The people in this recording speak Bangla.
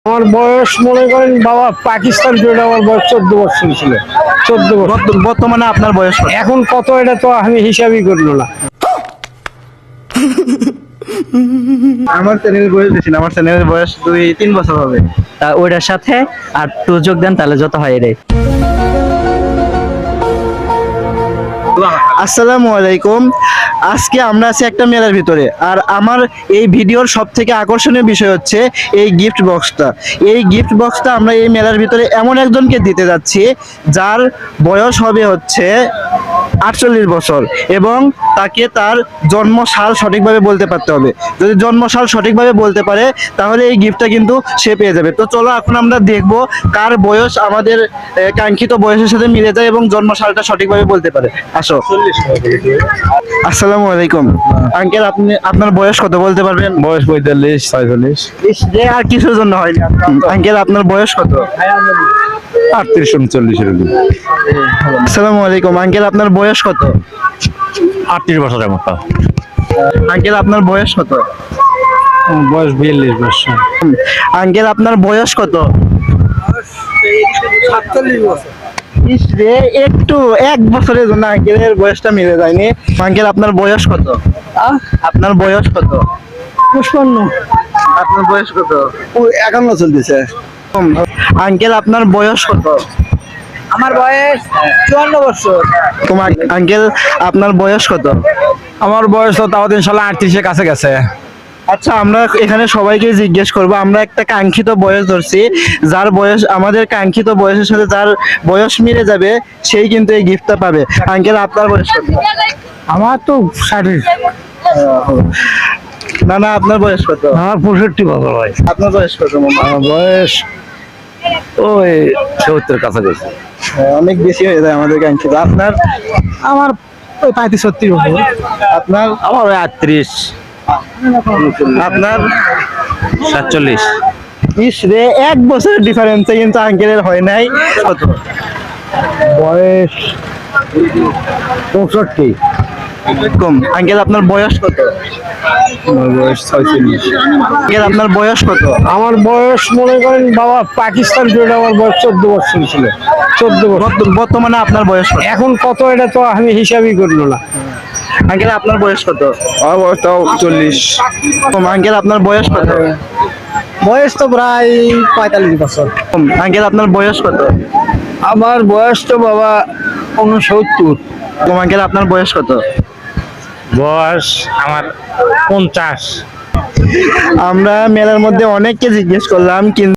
আমার বয়স মনে করেন বাবা পাকিস্তান জুড়ে আমার বয়স 14 বছর ছিল। 14 বছর। বর্তমানে আপনার বয়স কত? এখন কত এটা তো আমি হিসাবই করলো না। আমার চ্যানেলের বয়স বেশি না, আমার চ্যানেলের বয়স 2-3 বছর হবে। তা ওইটার সাথে আর একটু যোগ দেন তাহলে যত হয় এটাই। আসসালামু আলাইকুম। আজকে আমরা আছি একটা মেলার ভিতরে, আর আমার এই ভিডিওর সব থেকে আকর্ষণীয় বিষয় হচ্ছে এই গিফট বক্সটা। এই গিফট বক্সটা আমরা এই মেলার ভিতরে এমন একজনকে দিতে যাচ্ছি যার বয়স হবে হচ্ছে 48 বছর, এবং তাকে তার জন্মসাল সঠিকভাবে বলতে পারতে হবে। যদি জন্মসাল সঠিকভাবে বলতে পারে তাহলে এই গিফটটা কিন্তু সে পেয়ে যাবে। তো চলো এখন আমরা দেখব কার বয়স আমাদের কাঙ্ক্ষিত বয়সের সাথে মিলে যায় এবং জন্মসালটা সঠিকভাবে বলতে পারে। আসো। আসসালামু আলাইকুম আঙ্কেল, আপনি আপনার বয়স কত বলতে পারবেন? বয়স 45-46। যে আর কিছুর জন্য হয়নি। আঙ্কেল আপনার বয়স কত? 38-39 এরকম। আসসালামু আলাইকুম আঙ্কেল, আপনার বয়স কত? 38 বছরের মতো। আঙ্কেল আপনার বয়স কত? বয়স 42 বছর। আঙ্কেল আপনার বয়স কত? 47 বছর। ইস রে, একটু এক বছরের জন্য আঙ্কেলের বয়সটা মিলে যায়নি। আঙ্কেল আপনার বয়স কত? আপনার বয়স কত? 55। আপনার বয়স কত? 51 চলতেছে। আঙ্কেল আপনার বয়স কত? আমার বয়স 54 বছর। তোমার আঙ্কেল আপনার বয়স কত? আমার বয়স তো তাও ইনশাআল্লাহ 38 কাছে গেছে। আচ্ছা, আমরা এখানে সবাইকে জিজ্ঞেস করব। আমরা একটা কাঙ্ক্ষিত বয়স ধরছি, যার বয়স আমাদের কাঙ্ক্ষিত বয়সের সাথে যার বয়স মিলে যাবে সেই কিন্তু এই গিফটটা পাবে। আঙ্কেল আপনার বয়স কত? আমার তো 60। না না, আপনার বয়স কত? আমার 65 বছর বয়স। আপনার বয়স কত মামা? আমার বয়স ওই 70 কাছে গেছে। অনেক বেশি হয়ে যায় আমাদের কাঙ্ক্ষিত। আপনার? আমার ওই 35-36 বছর। আপনার? আমার ওই 38। আপনার? 47। ইস রে, এক বছরের ডিফারেন্সে কিন্তু আঙ্কেলের হয় নাই। কত বয়স 65। কম। আঙ্কেল আপনার বয়স কত? আমার বয়স 46। আঙ্কেল আপনার বয়স কত? আমার বয়স মনে করেন বাবা পাকিস্তান জুড়ে আমার বয়স 14 বছর ছিল। 14 বছর। বর্তমানে আপনার বয়স কত? এখন কত এটা তো আমি হিসাবই করলো না। আঙ্কেল আপনার বয়স কত? আমার বয়স তাও 40। আঙ্কেল আপনার বয়স কত? বয়স তো প্রায় 45 বছর। আঙ্কেল আপনার বয়স কত? আমার বয়স তো বাবা 69। আঙ্কেল আপনার বয়স কত? বয়স আমার 50। আমরা মেলার মধ্যে অনেককে জিজ্ঞেস করলাম, কিন্তু